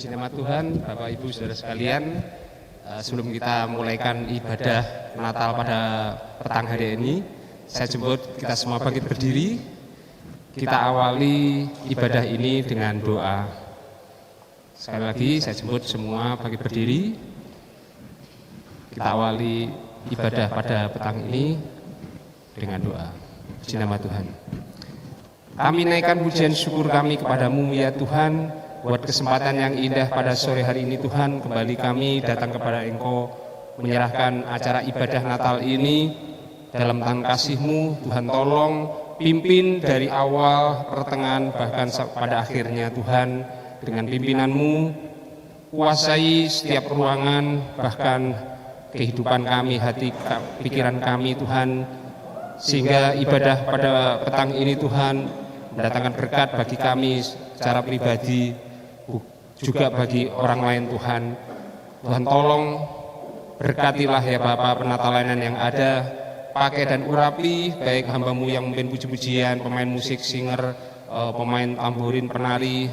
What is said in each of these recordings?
Puji nama Tuhan, Bapak Ibu Saudara sekalian. Sebelum kita mulaikan ibadah Natal pada petang hari ini, saya jemput kita semua bangkit berdiri. Kita awali ibadah ini dengan doa. Sekali lagi saya jemput semua bangkit berdiri. Kita awali ibadah pada petang ini dengan doa. Puji nama Tuhan. Kami naikkan pujian syukur kami kepadamu ya Tuhan, buat kesempatan yang indah pada sore hari ini Tuhan. Kembali kami datang kepada Engkau, menyerahkan acara ibadah Natal ini dalam tangan kasih-Mu. Tuhan tolong pimpin dari awal, pertengahan, bahkan pada akhirnya Tuhan. Dengan pimpinan-Mu, kuasai setiap ruangan, bahkan kehidupan kami, hati, pikiran kami Tuhan, sehingga ibadah pada petang ini Tuhan mendatangkan berkat bagi kami secara pribadi, juga bagi orang lain Tuhan. Tuhan tolong berkatilah ya Bapak penatalanan yang ada, pakai dan urapi baik hamba-Mu yang memimpin puji-pujian, pemain musik, singer, pemain tamborin, penari,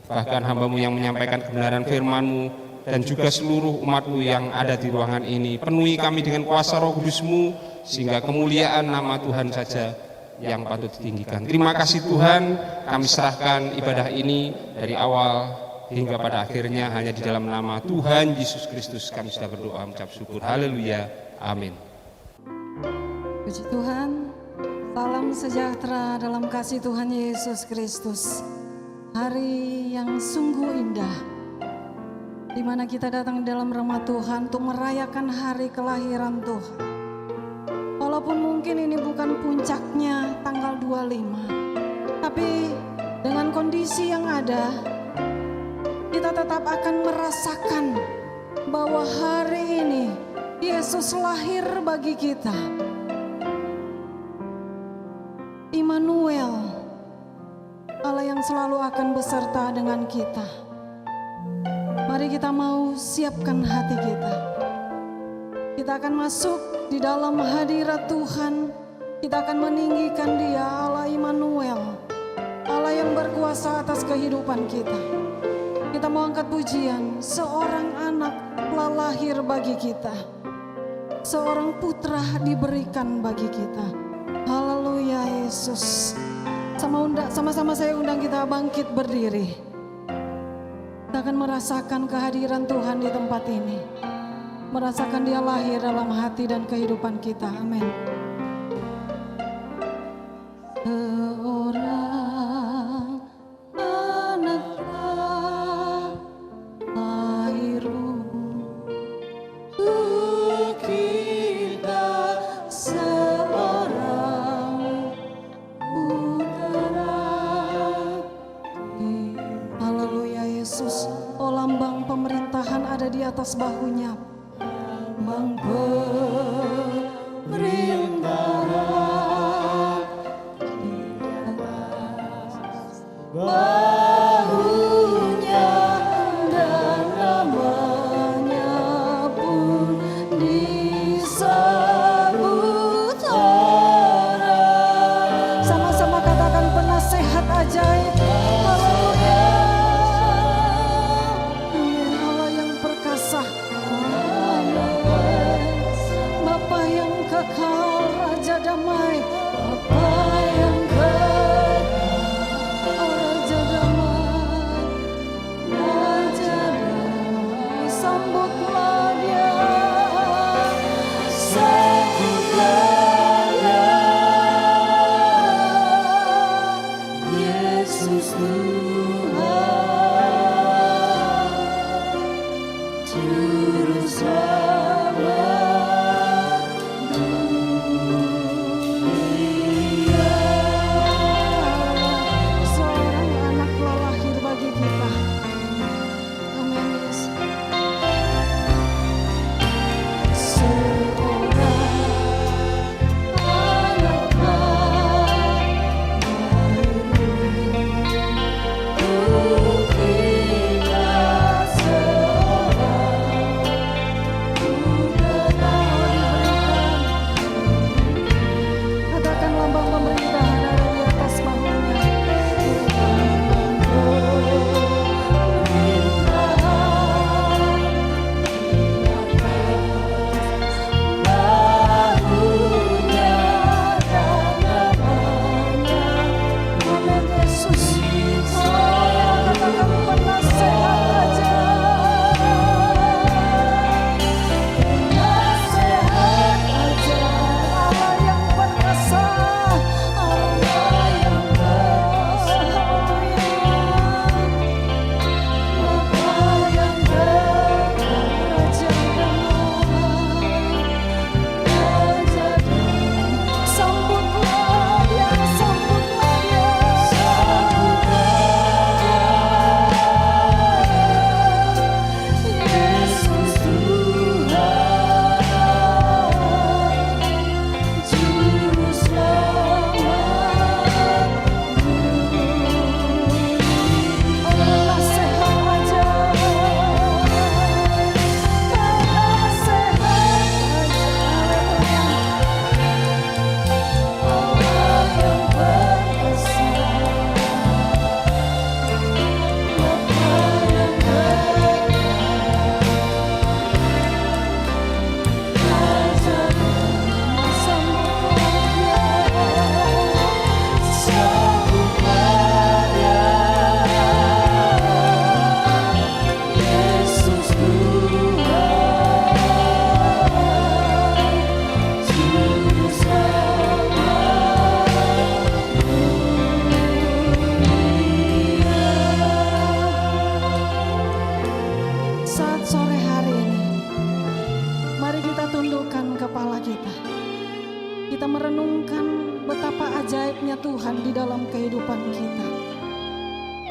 bahkan hamba-Mu yang menyampaikan kebenaran firman-Mu, dan juga seluruh umat-Mu yang ada di ruangan ini. Penuhi kami dengan kuasa Roh Kudus-Mu, sehingga kemuliaan nama Tuhan saja yang patut ditinggikan. Terima kasih Tuhan, kami serahkan ibadah ini dari awal hingga pada akhirnya hanya di dalam nama Tuhan Yesus Kristus kami sudah berdoa mengucap syukur. Haleluya, amin. Puji Tuhan, salam sejahtera dalam kasih Tuhan Yesus Kristus. Hari yang sungguh indah, di mana kita datang dalam rumah Tuhan untuk merayakan hari kelahiran Tuhan. Walaupun mungkin ini bukan puncaknya tanggal 25, tapi dengan kondisi yang ada, kita tetap akan merasakan bahwa hari ini Yesus lahir bagi kita. Immanuel, Allah yang selalu akan beserta dengan kita. Mari kita mau siapkan hati kita. Kita akan masuk di dalam hadirat Tuhan. Kita akan meninggikan Dia, Allah Immanuel, Allah yang berkuasa atas kehidupan kita. Kita mau angkat pujian, seorang anak telah lahir bagi kita, seorang putra diberikan bagi kita. Haleluya Yesus. Sama-sama saya undang kita bangkit berdiri. Kita akan merasakan kehadiran Tuhan di tempat ini, merasakan Dia lahir dalam hati dan kehidupan kita. Amin. Seorang anak telah lahir untuk kita, seorang putra. Haleluya Yesus. Oh, lambang pemerintahan ada di atas bahunya. Lambang pemerintahan di atas bahunya, dan namanya pun disebut orang. Sama-sama katakan penasehat ajaib. Haleluya. Amin. Allah yang perkasa, Bapa yang kekal, Raja damai, Bapa yang kekal, Raja damai, Raja damai. Sambutlah Dia, sambutlah Dia, Yesus Tuhan, Juru Selamat dunia. Seorang anak telah lahir bagi kita. Amin Yesus. Seorang anak telah lahir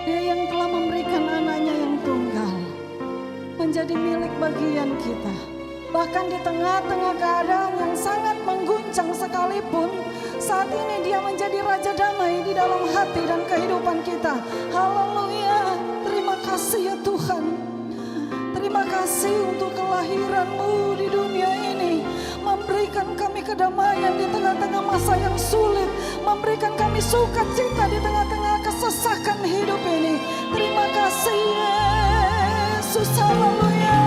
Dia yang telah memberikan anaknya yang tunggal menjadi milik bagian kita. Bahkan di tengah-tengah keadaan yang sangat mengguncang sekalipun, saat ini dia menjadi Raja Damai di dalam hati dan kehidupan kita. Haleluya, terima kasih ya Tuhan. Terima kasih untuk kelahiran-Mu di dunia ini, memberikan kami kedamaian di tengah-tengah masa yang sulit, memberikan kami sukacita di tengah-tengah kesesakan hidup ini. Terima kasih Yesus, haleluya.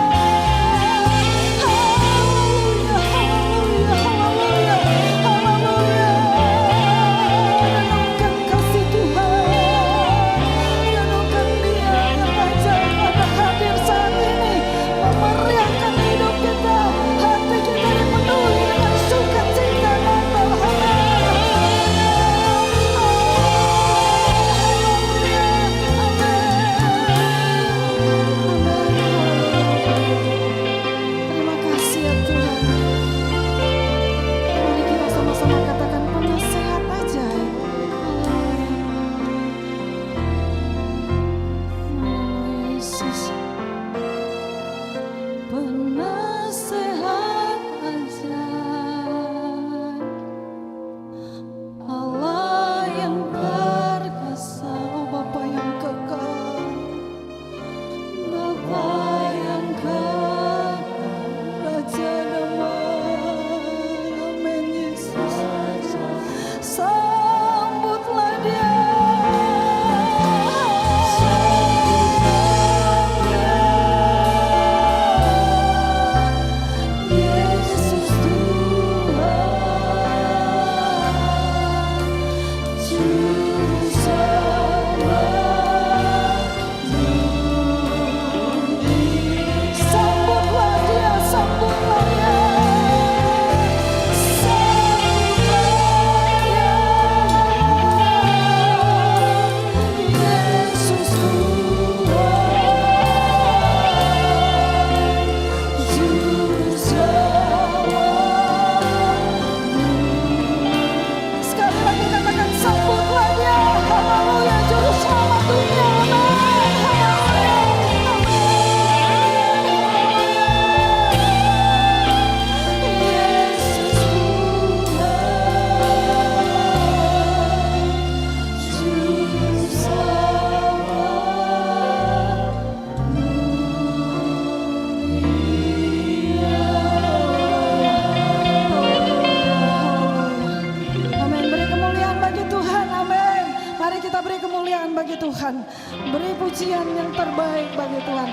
Beri pujian yang terbaik bagi Tuhan.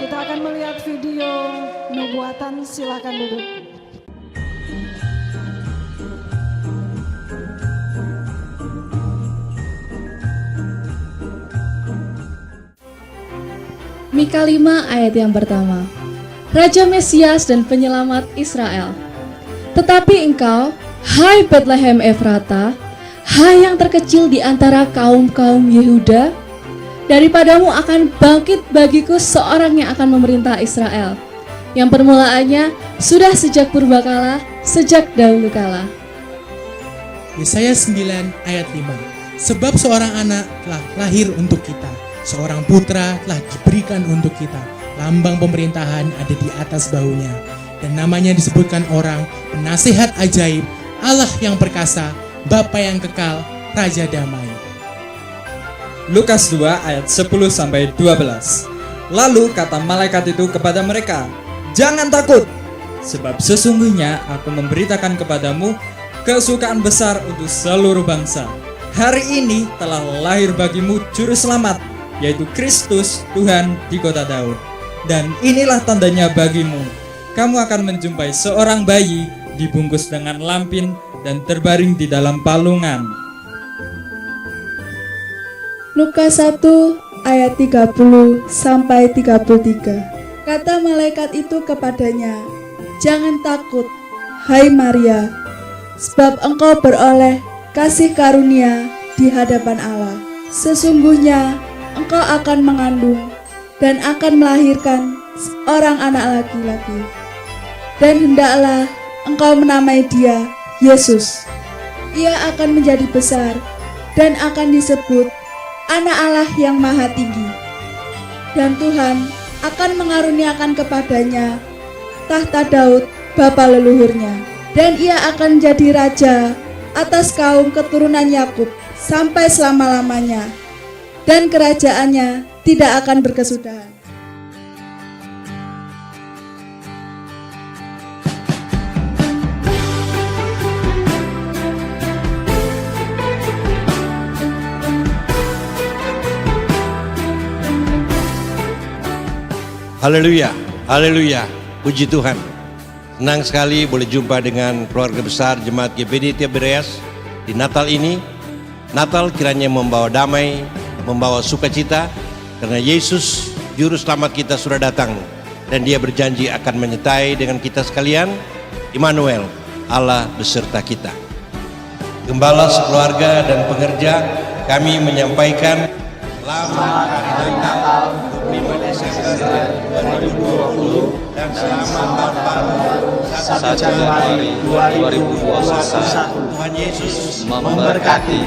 Kita akan melihat video nubuatan, silakan duduk. Mika 5 ayat yang pertama. Raja Mesias dan penyelamat Israel. Tetapi engkau, hai Bethlehem Efrata, hai yang terkecil di antara kaum-kaum Yehuda, daripadamu akan bangkit bagiku seorang yang akan memerintah Israel, yang permulaannya sudah sejak purbakala, sejak dahulu kala. Yesaya 9 ayat 5. Sebab seorang anak telah lahir untuk kita, seorang putra telah diberikan untuk kita. Lambang pemerintahan ada di atas bahunya, dan namanya disebutkan orang penasihat ajaib, Allah yang perkasa, Bapa yang kekal, Raja Damai. Lukas 2 ayat 10-12. Lalu kata malaikat itu kepada mereka, jangan takut, sebab sesungguhnya aku memberitakan kepadamu kesukaan besar untuk seluruh bangsa. Hari ini telah lahir bagimu juru selamat, yaitu Kristus Tuhan di kota Daud. Dan inilah tandanya bagimu, kamu akan menjumpai seorang bayi dibungkus dengan lampin dan terbaring di dalam palungan. Lukas 1 ayat 30-33. Kata malaikat itu kepadanya, jangan takut, hai Maria, sebab engkau beroleh kasih karunia di hadapan Allah. Sesungguhnya engkau akan mengandung dan akan melahirkan seorang anak laki-laki. Dan hendaklah engkau menamai dia Yesus. Ia akan menjadi besar dan akan disebut Anak Allah yang Maha Tinggi. Dan Tuhan akan mengaruniakan kepadanya tahta Daud bapa leluhurnya, dan ia akan jadi raja atas kaum keturunan Yakub sampai selama-lamanya, dan kerajaannya tidak akan berkesudahan. Haleluya, haleluya, puji Tuhan. Senang sekali boleh jumpa dengan keluarga besar Jemaat GPD Tiberias di Natal ini. Natal kiranya membawa damai, membawa sukacita, karena Yesus Juru Selamat kita sudah datang, dan Dia berjanji akan menyertai dengan kita sekalian. Immanuel, Allah beserta kita. Gembala sekeluarga dan pengerja, kami menyampaikan selamat Hari Natal 5 Desember 2020 dan selamat tahun baru 1 Januari 2021. Tuhan Yesus memberkati.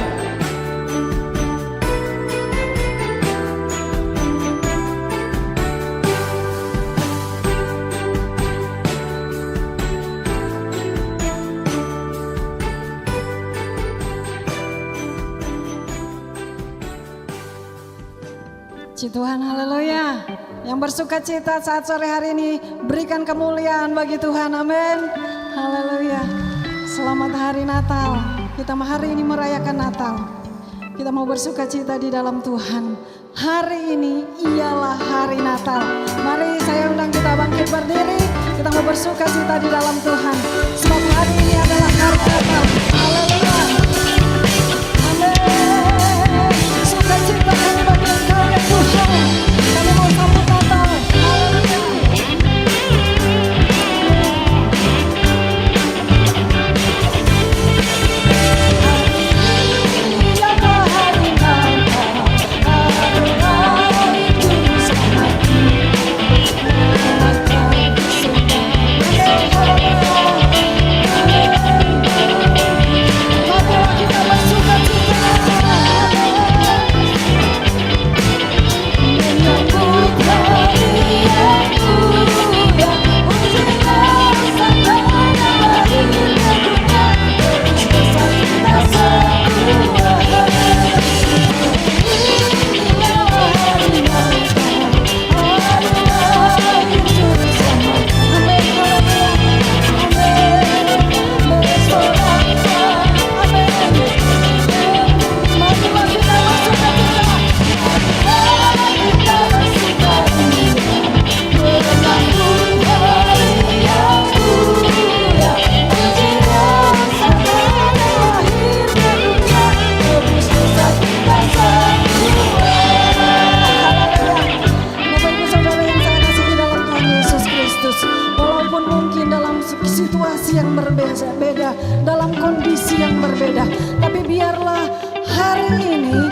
Puji Tuhan, haleluya. Yang bersuka cita saat sore hari ini, berikan kemuliaan bagi Tuhan, amin. Haleluya. Selamat hari Natal. Kita hari ini merayakan Natal. Kita mau bersuka cita di dalam Tuhan. Hari ini ialah hari Natal. Mari saya undang kita bangkit berdiri. Kita mau bersuka cita di dalam Tuhan. Sebab hari ini adalah hari Natal. Haleluya. Amin. Sukacita kami bagi Engkau ya Tuhan. Kami mau sambut Natal. Haleluya. Berbeda dalam kondisi yang berbeda, tapi biarlah hari ini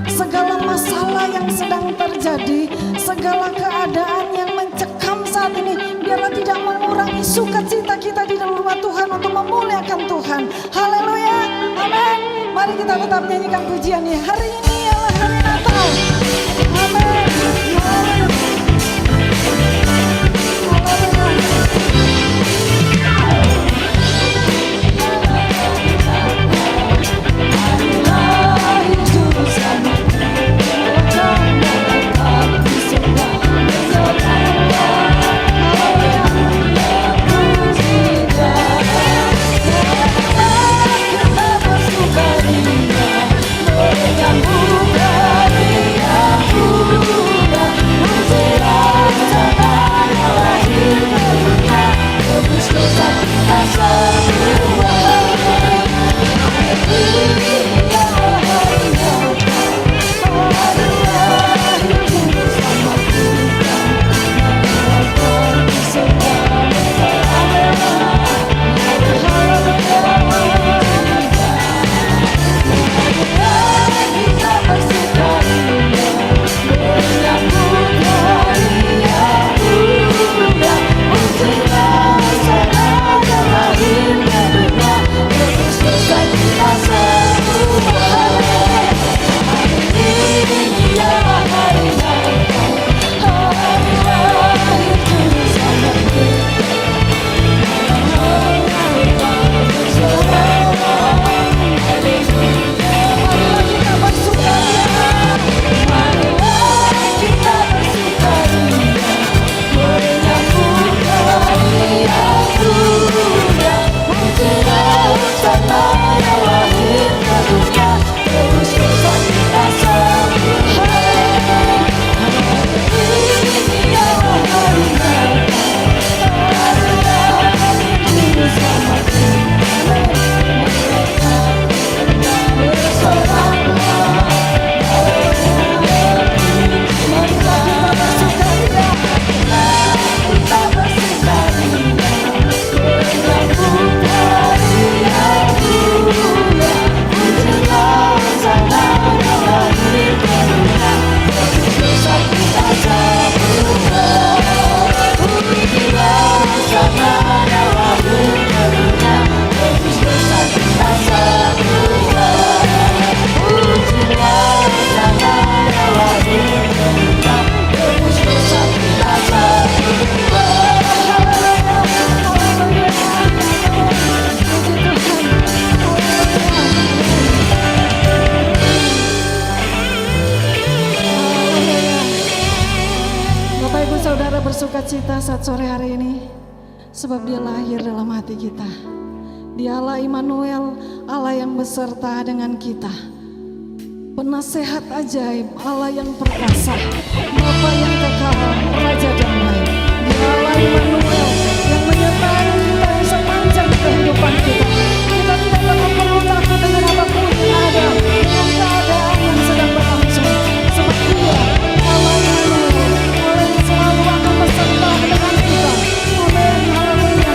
segala masalah yang sedang terjadi, segala keadaan yang mencekam saat ini, biarlah tidak mengurangi sukacita kita di dalam rumah Tuhan untuk memuliakan Tuhan. Haleluya, amin. Mari kita tetap nyanyikan pujiannya. Hari ini ialah hari Natal. Amin. Yang bukan dia saudara bersuka cita saat sore hari ini? Sebab dia lahir dalam hati kita. Dia Allah Immanuel, Allah yang beserta dengan kita. Penasehat ajaib, Allah yang perkasa, Bapa yang kekal, Raja damai. Dia Allah Immanuel yang menyertai kita di sepanjang kehidupan kita. Kita tidak perlu takut dengan apapun yang ada, dengan keadaan yang sedang berlangsung. Sebab Dia Allah Immanuel, Allah yang selalu akan beserta dengan kita. Amin, haleluya.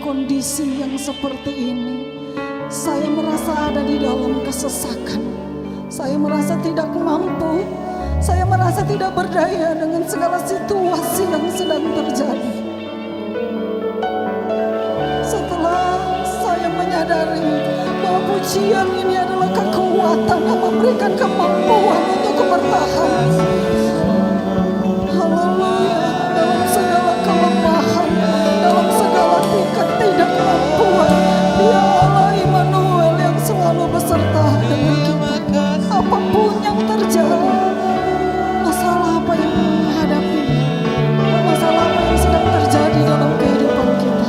Kondisi yang seperti ini, saya merasa ada di dalam kesesakan. Saya merasa tidak mampu. Saya merasa tidak berdaya dengan segala situasi yang sedang terjadi. Setelah saya menyadari bahwa pujian ini adalah kekuatan yang memberikan kemampuan untuk bertahan. Haleluya, dalam segala kelemahan, dalam segala tingkat tidak kemampuan, Dia Allah Immanuel yang selalu beserta dengan kita. Apapun yang terjadi, masalah apa yang menghadapi, masalah apa yang sedang terjadi dalam kehidupan kita,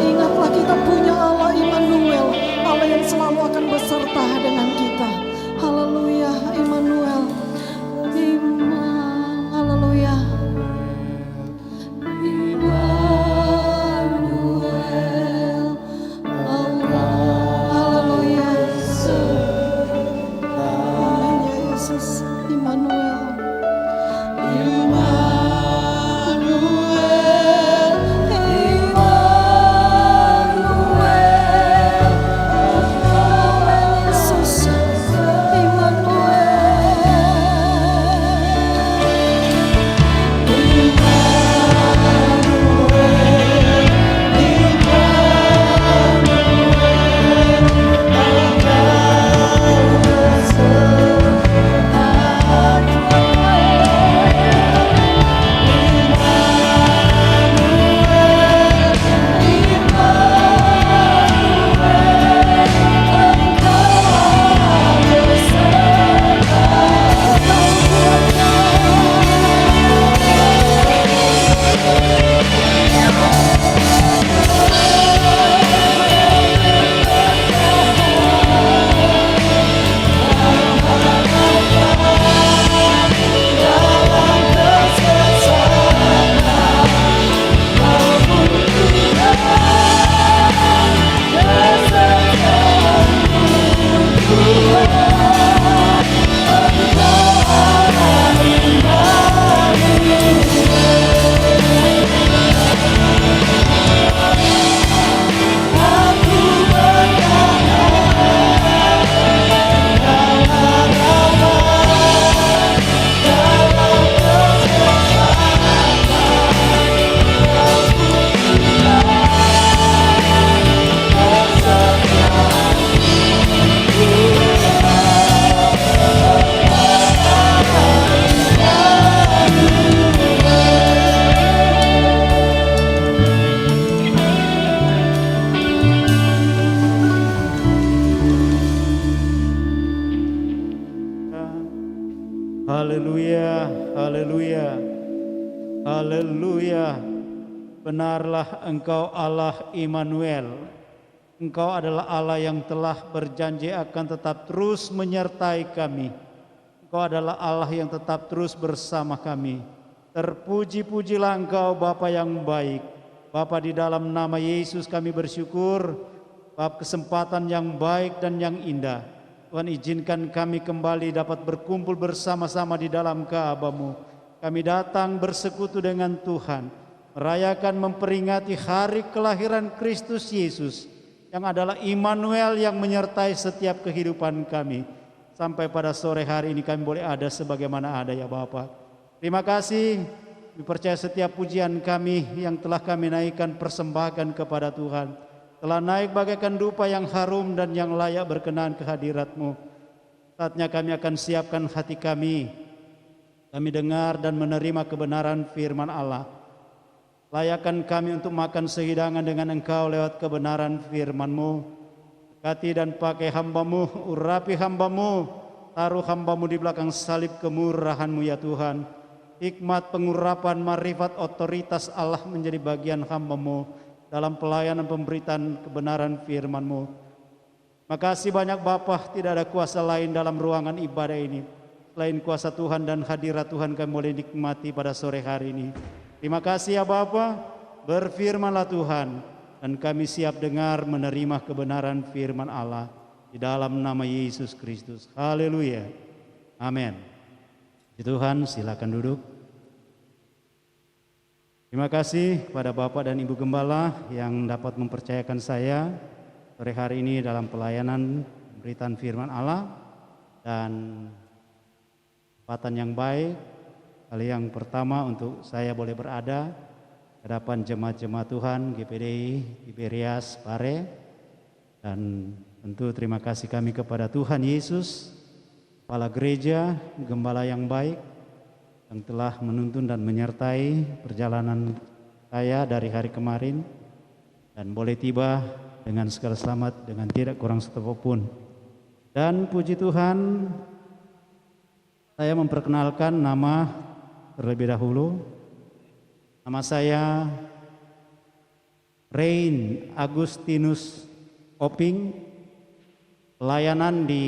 ingatlah kita punya Allah Immanuel, Allah yang selalu akan beserta dengan kita. Haleluya, Immanuel, Immanuel. Haleluya. Benarlah Engkau Allah Immanuel. Engkau adalah Allah yang telah berjanji akan tetap terus menyertai kami. Engkau adalah Allah yang tetap terus bersama kami. Terpuji-pujilah Engkau Bapa yang baik. Bapa, di dalam nama Yesus kami bersyukur bab kesempatan yang baik dan yang indah. Tuhan, izinkan kami kembali dapat berkumpul bersama-sama di dalam Ka'bah-Mu. Kami datang bersekutu dengan Tuhan, merayakan memperingati hari kelahiran Kristus Yesus yang adalah Immanuel yang menyertai setiap kehidupan kami. Sampai pada sore hari ini kami boleh ada sebagaimana ada ya Bapa. Terima kasih, dipercaya setiap pujian kami yang telah kami naikkan persembahkan kepada Tuhan telah naik bagaikan dupa yang harum dan yang layak berkenan kehadirat-Mu. Saatnya kami akan siapkan hati kami. Kami dengar dan menerima kebenaran firman Allah. Layakkan kami untuk makan sehidangan dengan Engkau lewat kebenaran firman-Mu. Berkati dan pakai hamba-Mu, urapi hamba-Mu, taruh hamba-Mu di belakang salib kemurahan-Mu ya Tuhan. Hikmat, pengurapan, marifat, otoritas Allah menjadi bagian hamba-Mu dalam pelayanan pemberitaan kebenaran firman-Mu. Makasih banyak Bapa, tidak ada kuasa lain dalam ruangan ibadah ini selain kuasa Tuhan dan hadirat Tuhan kami boleh nikmati pada sore hari ini. Terima kasih ya Bapa, berfirmanlah Tuhan dan kami siap dengar menerima kebenaran firman Allah di dalam nama Yesus Kristus. Haleluya. Amin. Tuhan, silakan duduk. Terima kasih kepada Bapak dan Ibu Gembala yang dapat mempercayakan saya sore hari ini dalam pelayanan pemberitaan firman Allah dan kesempatan yang baik. Kali yang pertama untuk saya boleh berada di hadapan jemaat-jemaat Tuhan GPDI Tiberias Pare, dan tentu terima kasih kami kepada Tuhan Yesus, Kepala Gereja, Gembala yang baik yang telah menuntun dan menyertai perjalanan saya dari hari kemarin dan boleh tiba dengan segala selamat dengan tidak kurang satupun. Dan puji Tuhan, saya memperkenalkan nama terlebih dahulu. Nama saya Rein Agustinus Oping, pelayanan di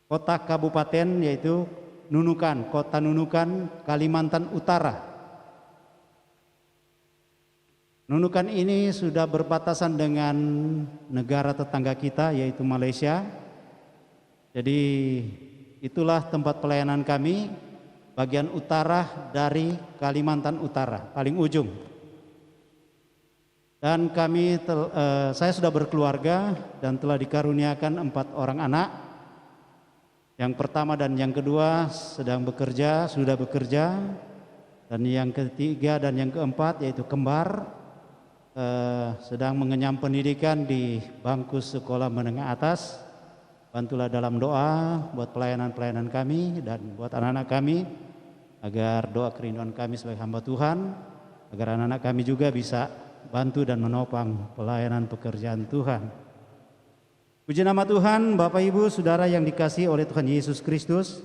kota kabupaten yaitu Nunukan, kota Nunukan, Kalimantan Utara. Nunukan ini sudah berbatasan dengan negara tetangga kita yaitu Malaysia. Jadi itulah tempat pelayanan kami, bagian utara dari Kalimantan Utara, paling ujung. Dan saya sudah berkeluarga dan telah dikaruniakan 4 orang anak. Yang pertama dan yang kedua sudah bekerja, dan yang ketiga dan yang keempat yaitu kembar sedang mengenyam pendidikan di bangku sekolah menengah atas. Bantulah dalam doa buat pelayanan-pelayanan kami dan buat anak-anak kami, agar doa kerinduan kami sebagai hamba Tuhan, agar anak-anak kami juga bisa bantu dan menopang pelayanan pekerjaan Tuhan. Puji nama Tuhan, Bapak Ibu Saudara yang dikasihi oleh Tuhan Yesus Kristus.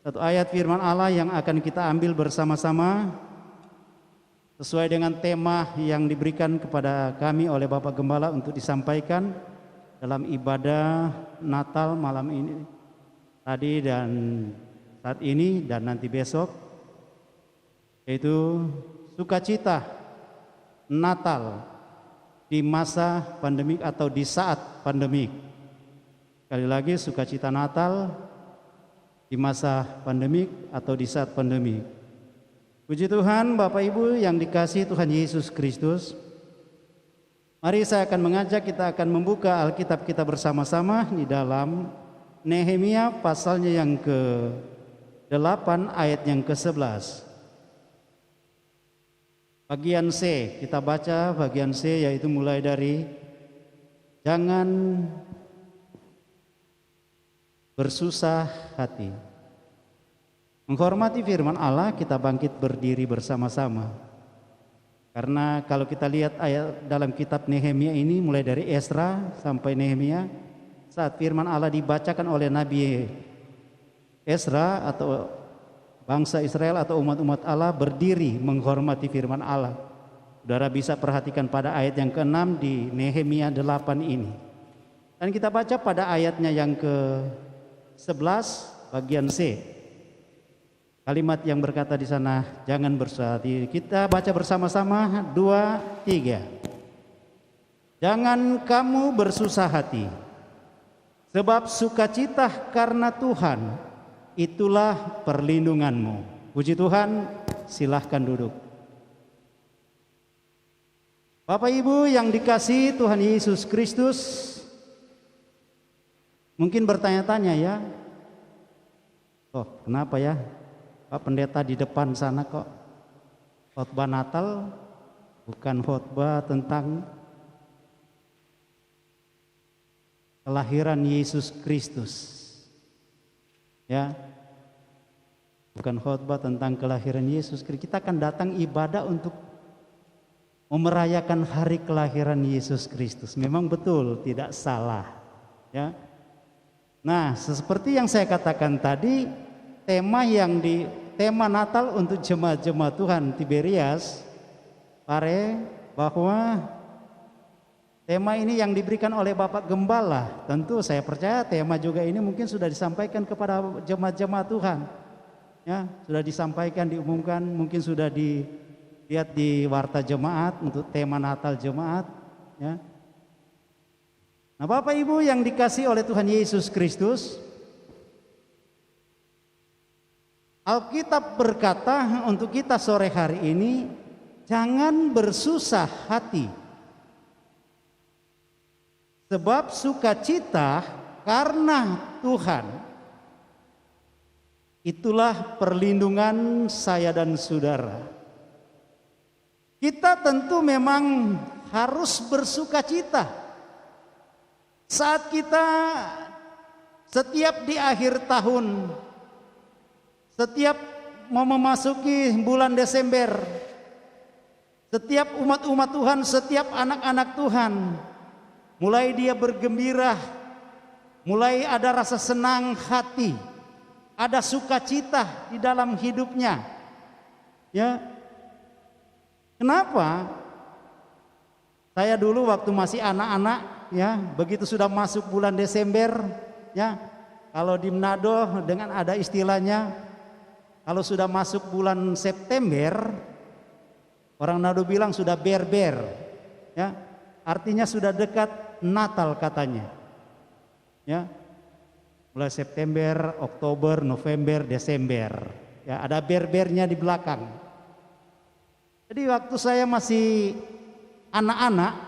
Satu ayat firman Allah yang akan kita ambil bersama-sama sesuai dengan tema yang diberikan kepada kami oleh Bapak Gembala untuk disampaikan dalam ibadah Natal malam ini tadi dan saat ini dan nanti besok, yaitu sukacita Natal di masa pandemik atau di saat pandemik. Sekali lagi, sukacita Natal di masa pandemik atau di saat pandemik. Puji Tuhan, Bapak Ibu yang dikasihi Tuhan Yesus Kristus. Mari saya akan mengajak kita akan membuka Alkitab kita bersama-sama di dalam Nehemia pasalnya yang ke-8 ayat yang ke-11. Bagian C, kita baca bagian C yaitu mulai dari jangan bersusah hati. Menghormati firman Allah, kita bangkit berdiri bersama-sama. Karena kalau kita lihat ayat dalam kitab Nehemia ini mulai dari Esra sampai Nehemia, saat firman Allah dibacakan oleh Nabi Esra atau bangsa Israel atau umat-umat Allah berdiri menghormati firman Allah. Saudara bisa perhatikan pada ayat yang ke-6 di Nehemia 8 ini. Dan kita baca pada ayatnya yang ke-11 bagian C. Kalimat yang berkata di sana, jangan bersusah hati. Kita baca bersama-sama, 2, 3. Jangan kamu bersusah hati, sebab sukacita karena Tuhan, itulah perlindunganmu. Puji Tuhan, silahkan duduk. Bapak Ibu yang dikasihi Tuhan Yesus Kristus, mungkin bertanya-tanya ya, kenapa ya Pak Pendeta di depan sana kok khotbah Natal, bukan khotbah tentang kelahiran Yesus Kristus, ya, bukan khotbah tentang kelahiran Yesus Kristus. Kita akan datang ibadah untuk memerayakan hari kelahiran Yesus Kristus. Memang betul, tidak salah, ya. Nah, seperti yang saya katakan tadi, tema Natal untuk jemaat-jemaat Tuhan Tiberias Pare, bahwa tema ini yang diberikan oleh Bapak Gembala. Tentu saya percaya tema juga ini mungkin sudah disampaikan kepada jemaat-jemaat Tuhan, ya, sudah disampaikan, diumumkan, mungkin sudah dilihat di warta jemaat untuk tema Natal jemaat, ya. Nah, Bapak Ibu yang dikasihi oleh Tuhan Yesus Kristus, Alkitab berkata untuk kita sore hari ini, jangan bersusah hati, sebab sukacita karena Tuhan, itulah perlindungan saya dan saudara. Kita tentu memang harus bersukacita saat kita setiap di akhir tahun, setiap mau memasuki bulan Desember, setiap umat-umat Tuhan, setiap anak-anak Tuhan, mulai dia bergembira, mulai ada rasa senang hati, ada sukacita di dalam hidupnya, ya. Kenapa? Saya dulu waktu masih anak-anak, ya, begitu sudah masuk bulan Desember, ya, kalau di Manado dengan ada istilahnya, kalau sudah masuk bulan September, orang Manado bilang sudah ber-ber, ya, artinya sudah dekat Natal katanya, ya. Mulai September, Oktober, November, Desember, ya, ada ber-bernya di belakang. Jadi waktu saya masih anak-anak,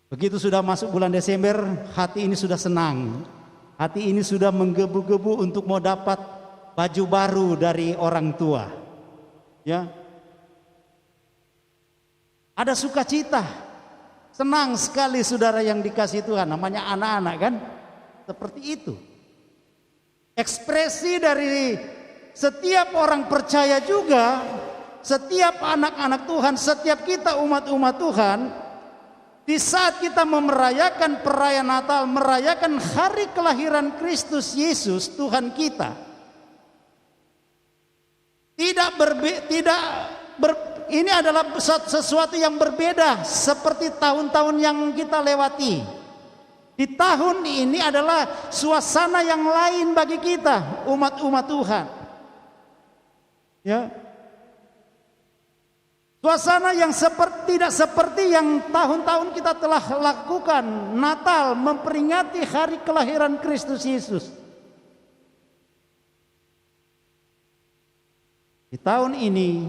begitu sudah masuk bulan Desember, hati ini sudah senang, hati ini sudah menggebu-gebu untuk mau dapat baju baru dari orang tua, ya. Ada sukacita, senang sekali saudara yang dikasih Tuhan, namanya anak-anak kan, seperti itu. Ekspresi dari setiap orang percaya juga, setiap anak-anak Tuhan, setiap kita umat-umat Tuhan, di saat kita merayakan perayaan Natal, merayakan hari kelahiran Kristus Yesus Tuhan kita, ini adalah sesuatu yang berbeda seperti tahun-tahun yang kita lewati. Di tahun ini adalah suasana yang lain bagi kita umat-umat Tuhan, ya. Suasana yang tidak seperti yang tahun-tahun kita telah lakukan. Natal memperingati hari kelahiran Kristus Yesus. Di tahun ini,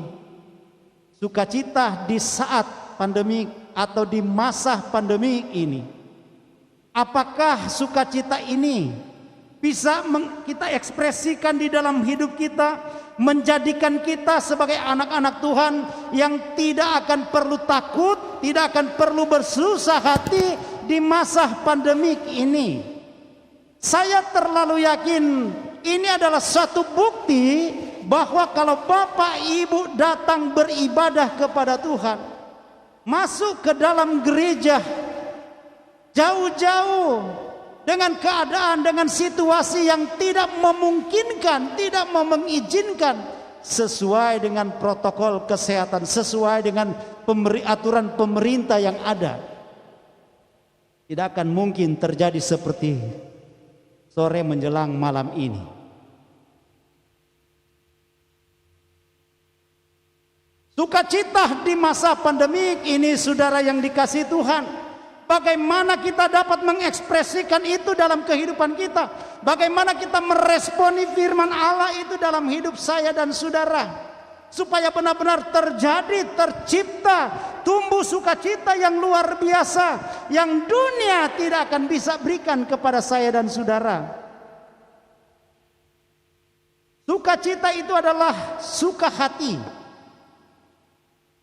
sukacita di saat pandemi atau di masa pandemi ini, apakah sukacita ini bisa kita ekspresikan di dalam hidup kita, menjadikan kita sebagai anak-anak Tuhan yang tidak akan perlu takut, tidak akan perlu bersusah hati di masa pandemik ini. Saya terlalu yakin ini adalah suatu bukti bahwa kalau Bapak Ibu datang beribadah kepada Tuhan, masuk ke dalam gereja jauh-jauh dengan keadaan, dengan situasi yang tidak memungkinkan, tidak mengizinkan, sesuai dengan protokol kesehatan, sesuai dengan aturan pemerintah yang ada. Tidak akan mungkin terjadi seperti sore menjelang malam ini. Sukacita di masa pandemik ini, saudara yang dikasihi Tuhan, bagaimana kita dapat mengekspresikan itu dalam kehidupan kita? Bagaimana kita meresponi firman Allah itu dalam hidup saya dan saudara? Supaya benar-benar tercipta, tumbuh sukacita yang luar biasa, yang dunia tidak akan bisa berikan kepada saya dan saudara. Sukacita itu adalah suka hati,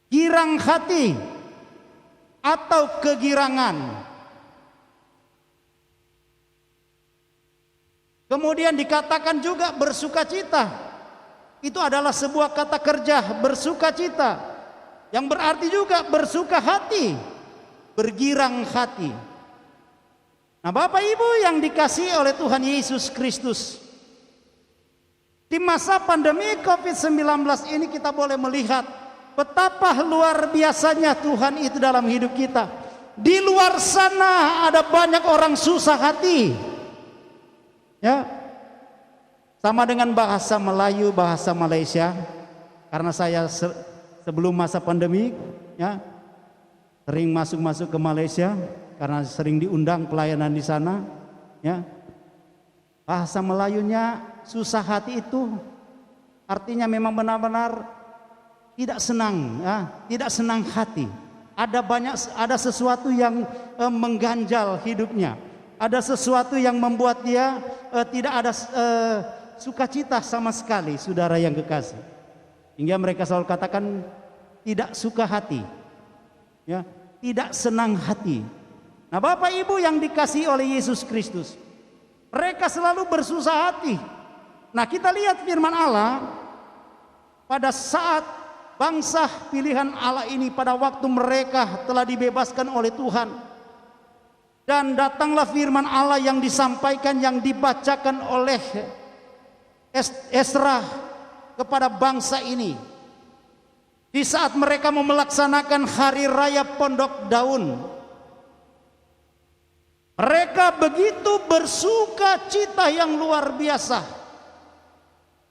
girang hati, atau kegirangan. Kemudian dikatakan juga bersukacita. Itu adalah sebuah kata kerja, bersukacita, yang berarti juga bersuka hati, bergirang hati. Nah, Bapak Ibu yang dikasihi oleh Tuhan Yesus Kristus, di masa pandemi COVID-19 ini kita boleh melihat betapa luar biasanya Tuhan itu dalam hidup kita. Di luar sana ada banyak orang susah hati, ya. Sama dengan bahasa Melayu, bahasa Malaysia. Karena saya sebelum masa pandemi, ya, sering masuk ke Malaysia karena sering diundang pelayanan di sana, ya. Bahasa Melayunya susah hati itu artinya memang benar-benar tidak senang, ya, tidak senang hati. Ada sesuatu yang mengganjal hidupnya. Ada sesuatu yang membuat dia tidak ada sukacita sama sekali, saudara yang kekasih. Hingga mereka selalu katakan tidak suka hati, ya, tidak senang hati. Nah, Bapak Ibu yang dikasihi oleh Yesus Kristus, mereka selalu bersusah hati. Nah, kita lihat firman Allah pada saat bangsa pilihan Allah ini, pada waktu mereka telah dibebaskan oleh Tuhan, dan datanglah firman Allah yang disampaikan, yang dibacakan oleh Esra kepada bangsa ini. Di saat mereka mau melaksanakan hari raya Pondok Daun, mereka begitu bersuka cita yang luar biasa,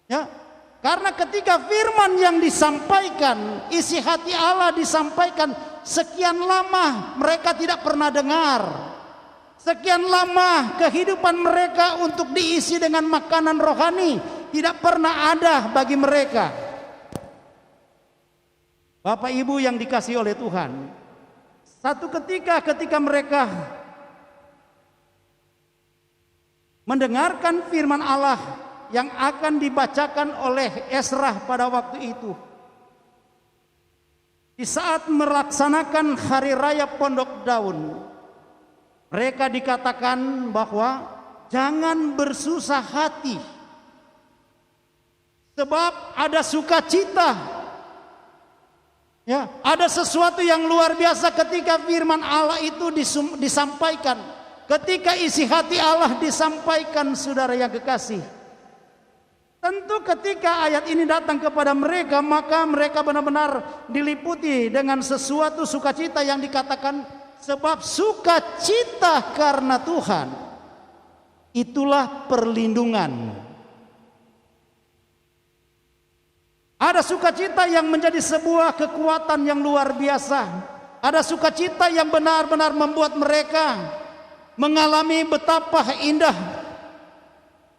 ya, karena ketika firman yang disampaikan, isi hati Allah disampaikan, sekian lama mereka tidak pernah dengar. Sekian lama kehidupan mereka untuk diisi dengan makanan rohani tidak pernah ada bagi mereka. Bapak Ibu yang dikasihi oleh Tuhan, satu ketika mereka mendengarkan firman Allah yang akan dibacakan oleh Esra pada waktu itu, di saat melaksanakan hari raya Pondok Daun, mereka dikatakan bahwa jangan bersusah hati, sebab ada sukacita. Ya, ada sesuatu yang luar biasa ketika firman Allah itu disampaikan, ketika isi hati Allah disampaikan, saudara yang kekasih. Tentu ketika ayat ini datang kepada mereka, maka mereka benar-benar diliputi dengan sesuatu sukacita yang dikatakan, sebab sukacita karena Tuhan itulah perlindungan. Ada sukacita yang menjadi sebuah kekuatan yang luar biasa. Ada sukacita yang benar-benar membuat mereka mengalami betapa indah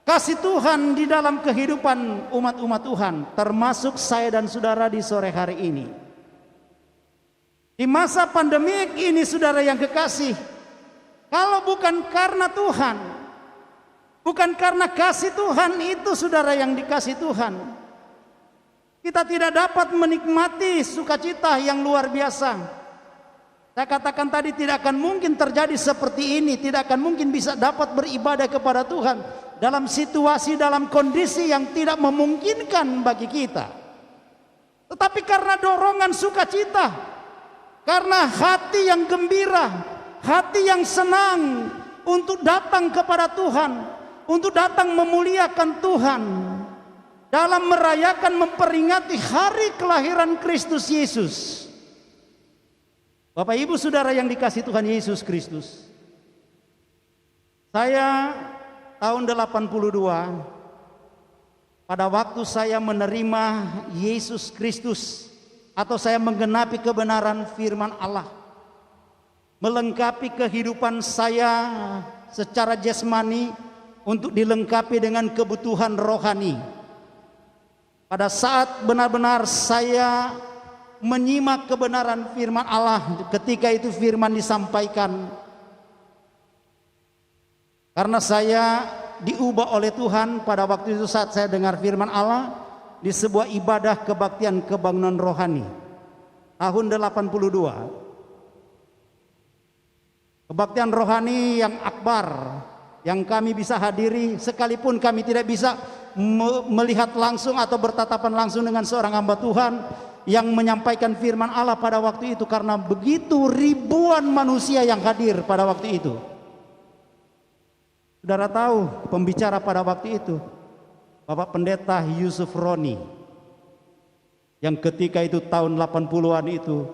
kasih Tuhan di dalam kehidupan umat-umat Tuhan, termasuk saya dan saudara di sore hari ini. Di masa pandemik ini, saudara yang kekasih, kalau bukan karena Tuhan, bukan karena kasih Tuhan itu, saudara yang dikasih Tuhan, kita tidak dapat menikmati sukacita yang luar biasa. Saya katakan tadi, tidak akan mungkin terjadi seperti ini, tidak akan mungkin bisa dapat beribadah kepada Tuhan dalam situasi, dalam kondisi yang tidak memungkinkan bagi kita. Tetapi karena dorongan sukacita, karena hati yang gembira, hati yang senang, untuk datang kepada Tuhan, untuk datang memuliakan Tuhan dalam merayakan memperingati hari kelahiran Kristus Yesus. Bapak Ibu Saudara yang dikasihi Tuhan Yesus Kristus, saya tahun 82 pada waktu saya menerima Yesus Kristus, atau saya menggenapi kebenaran firman Allah, melengkapi kehidupan saya secara jasmani untuk dilengkapi dengan kebutuhan rohani. Pada saat benar-benar saya menyimak kebenaran firman Allah, ketika itu firman disampaikan, karena saya diubah oleh Tuhan pada waktu itu saat saya dengar firman Allah di sebuah ibadah kebaktian kebangunan rohani tahun 82. Kebaktian rohani yang akbar yang kami bisa hadiri, sekalipun kami tidak bisa melihat langsung atau bertatapan langsung dengan seorang hamba Tuhan yang menyampaikan firman Allah pada waktu itu, karena begitu ribuan manusia yang hadir pada waktu itu. Saudara tahu pembicara pada waktu itu Bapak Pendeta Yusuf Roni, yang ketika itu tahun 80-an itu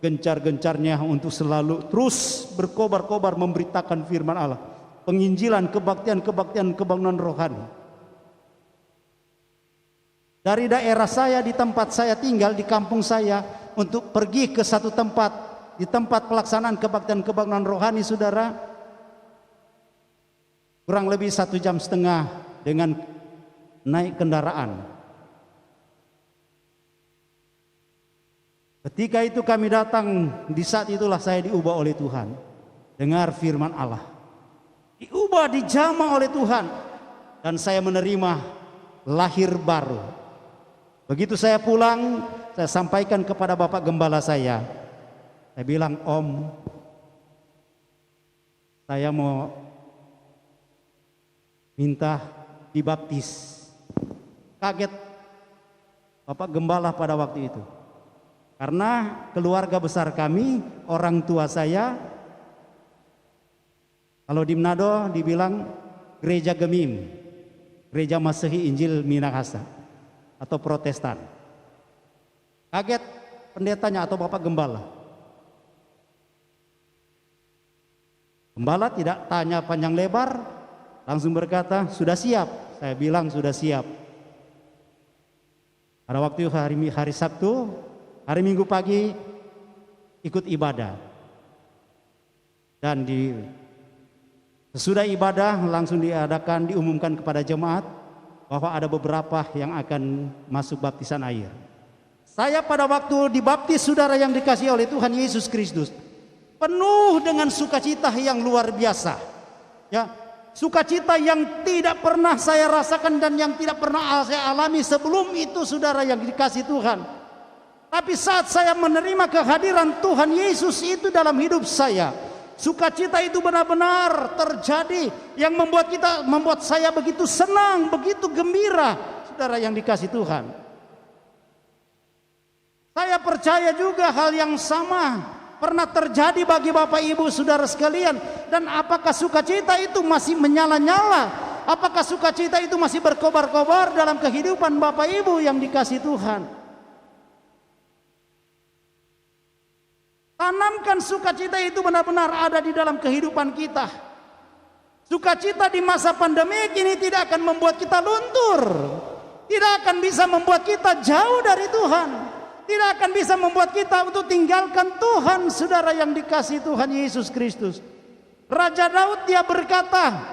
gencar-gencarnya untuk selalu terus berkobar-kobar memberitakan firman Allah, penginjilan, kebaktian kebangunan rohani. Dari daerah saya, di tempat saya tinggal, di kampung saya, untuk pergi ke satu tempat, di tempat pelaksanaan kebaktian kebangunan rohani, saudara, kurang lebih 1,5 jam dengan naik kendaraan. Ketika itu kami datang, di saat itulah saya diubah oleh Tuhan. Dengar firman Allah, diubah, dijamah oleh Tuhan, dan saya menerima lahir baru. Begitu saya pulang, saya sampaikan kepada Bapak Gembala saya bilang, Om, saya mau minta dibaptis. Kaget Bapak Gembala pada waktu itu, karena keluarga besar kami, orang tua saya, kalau di Manado dibilang gereja Gemim, gereja Masehi Injil Minahasa atau Protestan. Kaget pendetanya atau Bapak Gembala. Gembala tidak tanya panjang lebar, langsung berkata, sudah siap. Saya bilang sudah siap. Pada waktu hari Sabtu, hari Minggu pagi ikut ibadah, dan sesudah ibadah langsung diumumkan kepada jemaat bahwa ada beberapa yang akan masuk baptisan air. Saya pada waktu dibaptis, saudara yang dikasihi oleh Tuhan Yesus Kristus, penuh dengan sukacita yang luar biasa. Ya, sukacita yang tidak pernah saya rasakan dan yang tidak pernah saya alami sebelum itu, saudara yang dikasihi Tuhan. Tapi saat saya menerima kehadiran Tuhan Yesus itu dalam hidup saya, sukacita itu benar-benar terjadi yang membuat saya begitu senang, begitu gembira, saudara yang dikasihi Tuhan. Saya percaya juga hal yang sama pernah terjadi bagi Bapak Ibu saudara sekalian. Dan apakah sukacita itu masih menyala-nyala? Apakah sukacita itu masih berkobar-kobar dalam kehidupan Bapak Ibu yang dikasihi Tuhan? Tanamkan sukacita itu benar-benar ada di dalam kehidupan kita. Sukacita di masa pandemi ini tidak akan membuat kita luntur, tidak akan bisa membuat kita jauh dari Tuhan, tidak akan bisa membuat kita untuk tinggalkan Tuhan, saudara yang dikasihi Tuhan Yesus Kristus. Raja Daud dia berkata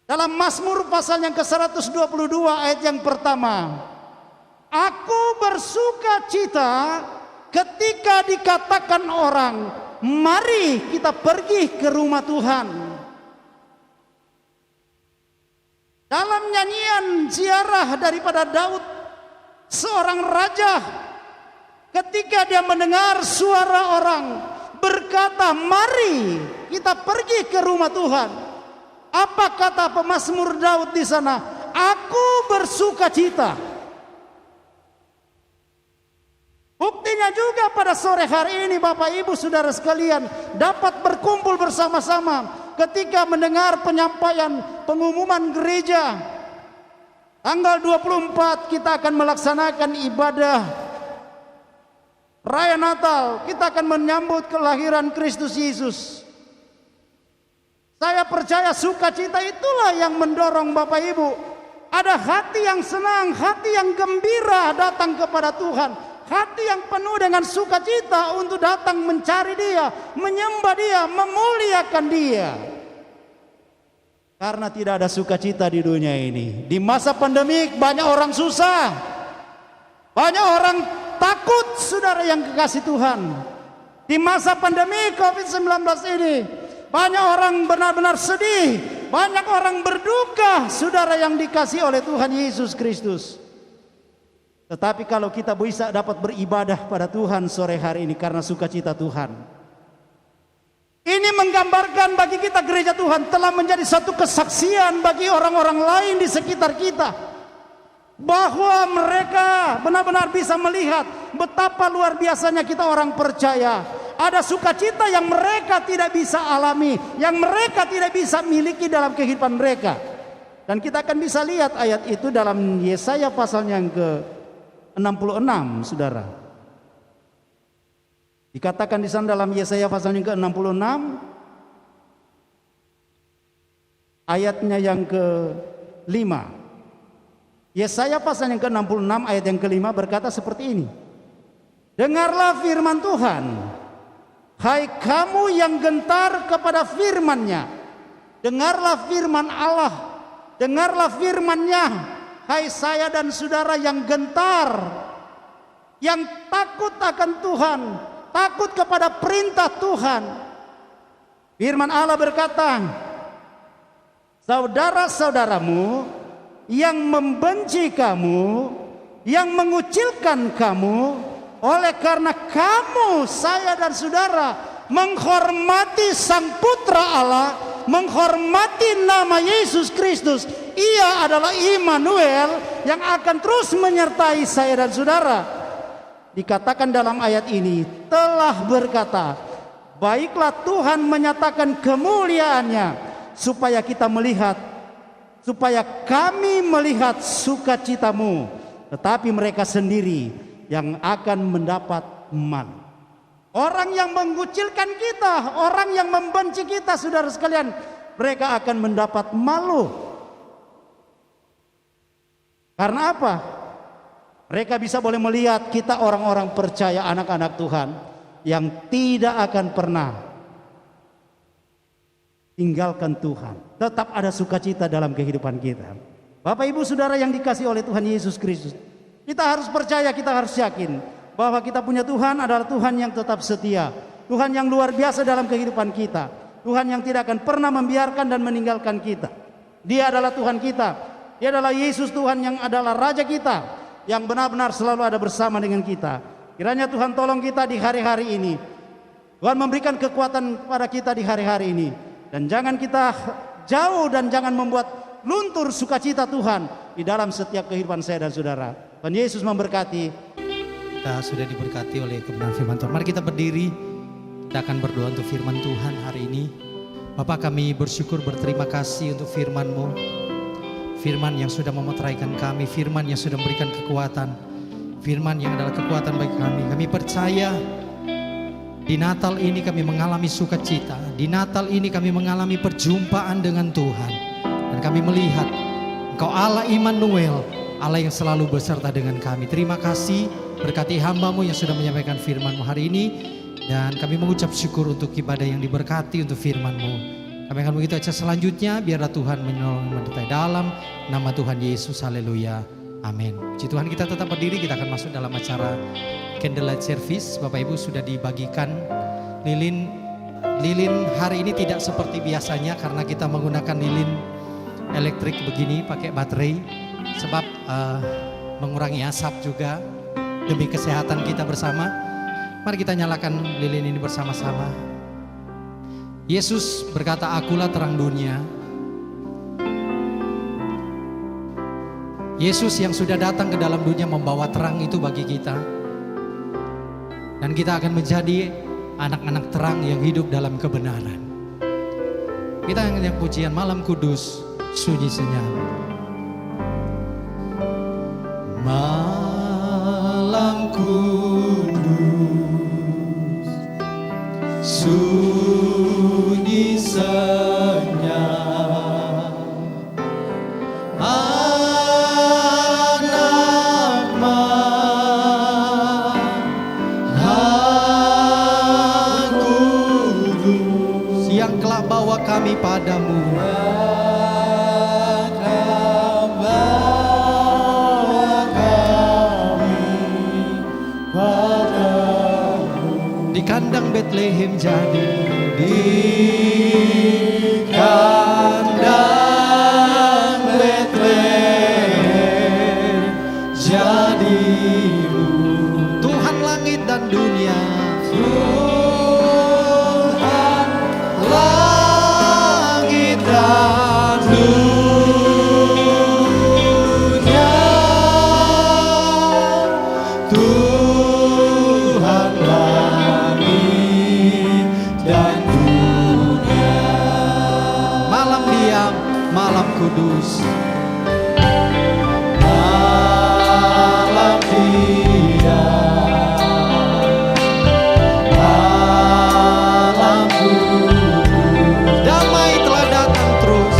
dalam Mazmur pasal yang ke-122 ayat yang pertama, aku bersukacita ketika dikatakan orang, mari kita pergi ke rumah Tuhan. Dalam nyanyian ziarah daripada Daud, seorang raja, ketika dia mendengar suara orang berkata, mari kita pergi ke rumah Tuhan. Apa kata pemazmur Daud di sana? Aku bersukacita. Buktinya juga pada Bagaimana sore hari ini Bapak Ibu Saudara sekalian dapat berkumpul bersama-sama ketika mendengar penyampaian pengumuman gereja. Tanggal 24 kita akan melaksanakan ibadah Raya Natal. Kita akan menyambut kelahiran Kristus Yesus. Saya percaya sukacita itulah yang mendorong Bapak Ibu. Ada hati yang senang, hati yang gembira datang kepada Tuhan. Hati yang penuh dengan sukacita untuk datang mencari Dia, menyembah Dia, memuliakan Dia. Karena tidak ada sukacita di dunia ini. Di masa pandemik banyak orang susah. Banyak orang takut, saudara yang kekasih Tuhan. Di masa pandemi COVID-19 ini banyak orang benar-benar sedih, banyak orang berduka, saudara yang dikasih oleh Tuhan Yesus Kristus. Tetapi kalau kita bisa dapat beribadah pada Tuhan sore hari ini karena sukacita Tuhan, ini menggambarkan bagi kita gereja Tuhan telah menjadi satu kesaksian bagi orang-orang lain di sekitar kita, bahwa mereka benar-benar bisa melihat betapa luar biasanya kita orang percaya. Ada sukacita yang mereka tidak bisa alami, yang mereka tidak bisa miliki dalam kehidupan mereka. Dan kita akan bisa lihat ayat itu dalam Yesaya pasal yang ke-66, saudara. Dikatakan di sana dalam Yesaya pasal yang ke-66, ayatnya yang ke-5. Yesaya pasal yang ke-66 ayat yang ke-5 berkata seperti ini. Dengarlah firman Tuhan, hai kamu yang gentar kepada firman-Nya. Dengarlah firman Allah, dengarlah firman-Nya, hai saya dan saudara yang gentar, yang takut akan Tuhan, takut kepada perintah Tuhan. Firman Allah berkata, saudara-saudaramu yang membenci kamu, yang mengucilkan kamu, oleh karena kamu, saya dan saudara, menghormati Sang Putra Allah, menghormati nama Yesus Kristus, Ia adalah Immanuel yang akan terus menyertai saya dan saudara. Dikatakan dalam ayat ini, telah berkata, baiklah Tuhan menyatakan kemuliaannya, supaya kita melihat, supaya kami melihat sukacitamu, tetapi mereka sendiri yang akan mendapat malu. Orang yang mengucilkan kita, orang yang membenci kita, saudara sekalian, mereka akan mendapat malu. Karena apa? Mereka bisa boleh melihat kita orang-orang percaya, anak-anak Tuhan, yang tidak akan pernah tinggalkan Tuhan. Tetap ada sukacita dalam kehidupan kita. Bapak Ibu Saudara yang dikasihi oleh Tuhan Yesus Kristus, kita harus percaya, kita harus yakin bahwa kita punya Tuhan adalah Tuhan yang tetap setia, Tuhan yang luar biasa dalam kehidupan kita, Tuhan yang tidak akan pernah membiarkan dan meninggalkan kita. Dia adalah Tuhan kita, Dia adalah Yesus Tuhan yang adalah Raja kita, yang benar-benar selalu ada bersama dengan kita. Kiranya Tuhan tolong kita di hari-hari ini, Tuhan memberikan kekuatan kepada kita di hari-hari ini, dan jangan kita jauh dan jangan membuat luntur sukacita Tuhan di dalam setiap kehidupan saya dan saudara. Tuhan Yesus memberkati. Kita sudah diberkati oleh kebenaran firman Tuhan. Mari kita berdiri, kita akan berdoa untuk firman Tuhan hari ini. Bapak, kami bersyukur, berterima kasih untuk firman-Mu, firman yang sudah memeteraikan kami, firman yang sudah memberikan kekuatan, firman yang adalah kekuatan bagi kami. Kami percaya di Natal ini kami mengalami sukacita, di Natal ini kami mengalami perjumpaan dengan Tuhan, dan kami melihat Engkau Allah Immanuel, Allah yang selalu beserta dengan kami. Terima kasih, berkati hamba-Mu yang sudah menyampaikan firman-Mu hari ini, dan kami mengucap syukur untuk ibadah yang diberkati untuk firman-Mu. Kami akan begitu aja selanjutnya, biarlah Tuhan menolong menyertai dalam nama Tuhan Yesus. Haleluya, amin. Puji Tuhan, kita tetap berdiri, kita akan masuk dalam acara candlelight service. Bapak Ibu sudah dibagikan lilin. Lilin hari ini tidak seperti biasanya karena kita menggunakan lilin elektrik begini, pakai baterai, sebab mengurangi asap juga demi kesehatan kita bersama. Mari kita nyalakan lilin ini bersama-sama. Yesus berkata, akulah terang dunia. Yesus yang sudah datang ke dalam dunia membawa terang itu bagi kita. Dan kita akan menjadi anak-anak terang yang hidup dalam kebenaran. Kita hanya pujian malam kudus, sunyi senyap. Malam kudus, sunyi senyap, anak Maha Kudus yang kelak bawa kami padamu. Di kandang Bethlehem jadi, di kandang Bethlehem jadimu Tuhan langit dan dunia. Tuhan langit dan dunia, Tuhan langit dan dunia. Malam diam, malam kudus, malam diam, malam kudus. Damai telah datang terus,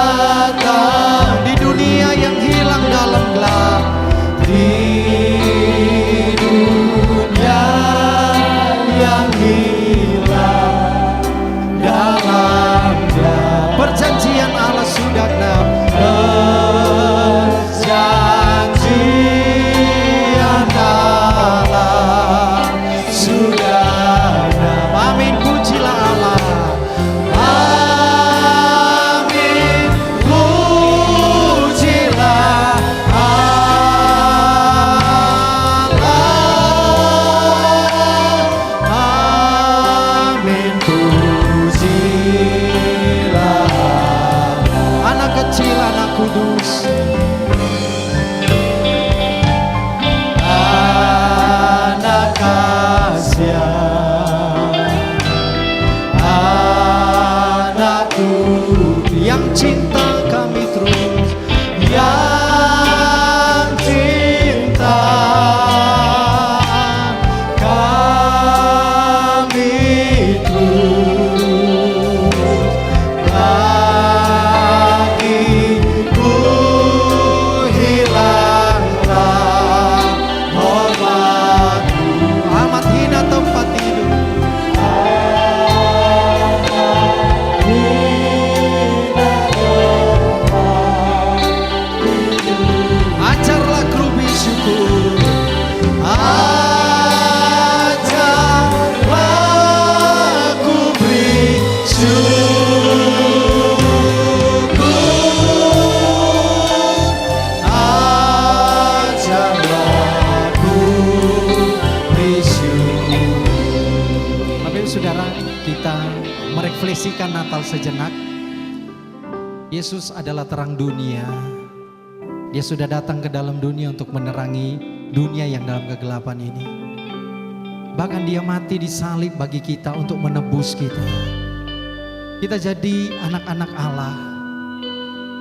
datang di dunia yang hilang dalam gelap, di dunia yang hilang dalam gelap. Perjanjian Allah sudah genap, perjanjian Allah sudah genap. Amin, pujilah Allah. Amin, pujilah Allah. Amin, pujilah Allah. Anak kecil, anak kudus, anak kasihan, anakku yang cinta kami terus, yang cinta kami terus. Bagiku hilanglah hormatku, amat hina tempat tidur. Ajarlah kerubi syukur, ajarlah ku beri syukur, ajarlah ku beri syukur. Bapak Ibu Saudara, kita merefleksikan Natal sejenak. Yesus adalah terang dunia. Dia sudah datang ke dalam dunia untuk menerangi dunia yang dalam kegelapan ini. Bahkan dia mati di salib bagi kita untuk menebus kita. Kita jadi anak-anak Allah.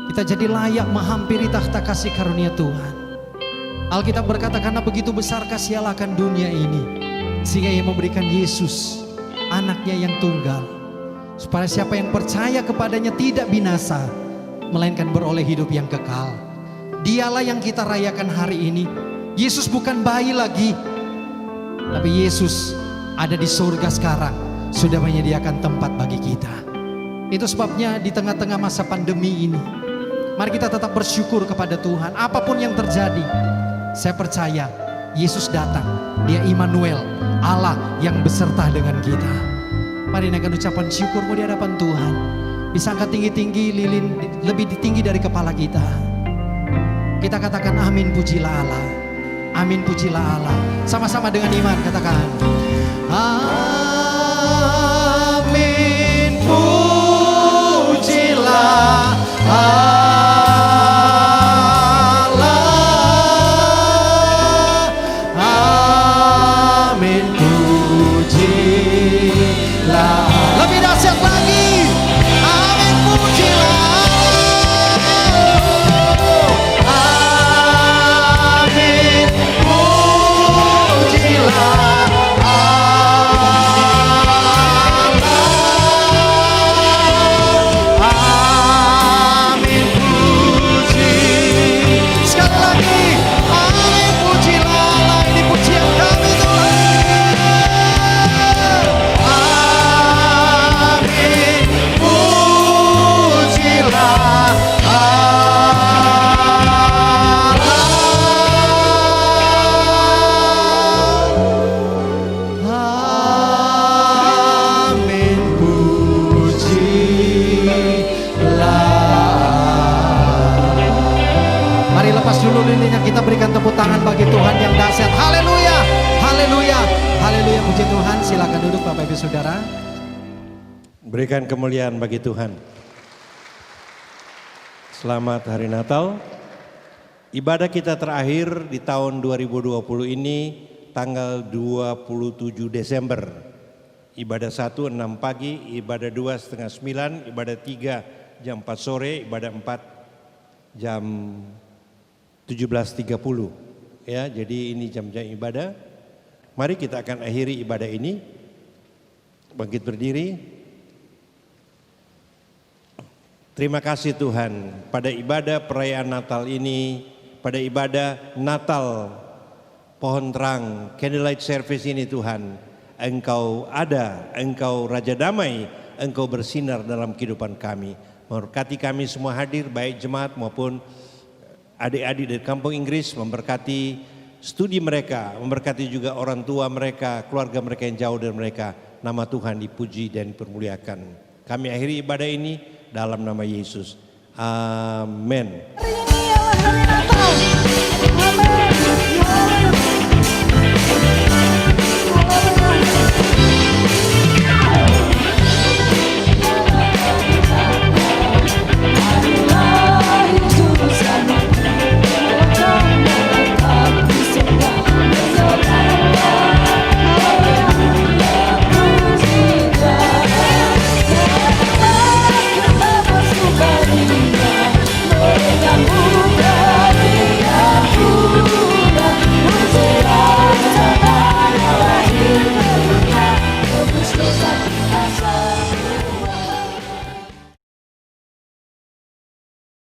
Kita jadi layak menghampiri takhta kasih karunia Tuhan. Alkitab berkata, karena begitu besar kasih Allah akan dunia ini, sehingga ia memberikan Yesus, anaknya yang tunggal, supaya siapa yang percaya kepadanya tidak binasa, melainkan beroleh hidup yang kekal. Dialah yang kita rayakan hari ini. Yesus bukan bayi lagi, tapi Yesus ada di surga sekarang, sudah menyediakan tempat bagi kita. Itu sebabnya di tengah-tengah masa pandemi ini, mari kita tetap bersyukur kepada Tuhan. Apapun yang terjadi, saya percaya Yesus datang. Dia Immanuel, Allah yang beserta dengan kita. Mari naikkan ucapan syukurmu di hadapan Tuhan. Bisa angkat tinggi-tinggi, lilin lebih tinggi dari kepala kita. Kita katakan amin, pujilah Allah. Amin, pujilah Allah. Sama-sama dengan iman katakan amin, pujilah Allah. tangan bagi Tuhan yang dahsyat. Haleluya, haleluya, haleluya. Puji Tuhan. Silakan duduk Bapak Ibu Saudara. Berikan kemuliaan bagi Tuhan. Selamat Hari Natal. Ibadah kita terakhir di tahun 2020 ini tanggal 27 Desember. Ibadah 1 6 pagi, ibadah 2 setengah 9, ibadah 3 jam 4 sore, ibadah 4 jam 17.30. Ya, jadi ini jam-jam ibadah. Mari kita akan akhiri ibadah ini. Bangkit berdiri. Terima kasih Tuhan, pada ibadah perayaan Natal ini, pada ibadah Natal pohon terang, candlelight service ini Tuhan, Engkau ada, Engkau Raja Damai, Engkau bersinar dalam kehidupan kami. Memberkati kami semua hadir, baik jemaat maupun adik-adik dari kampung Inggris, memberkati studi mereka, memberkati juga orang tua mereka, keluarga mereka yang jauh dari mereka. Nama Tuhan dipuji dan dipermuliakan. Kami akhiri ibadah ini dalam nama Yesus. Amin. Hari ini adalah hari Natal. Amin.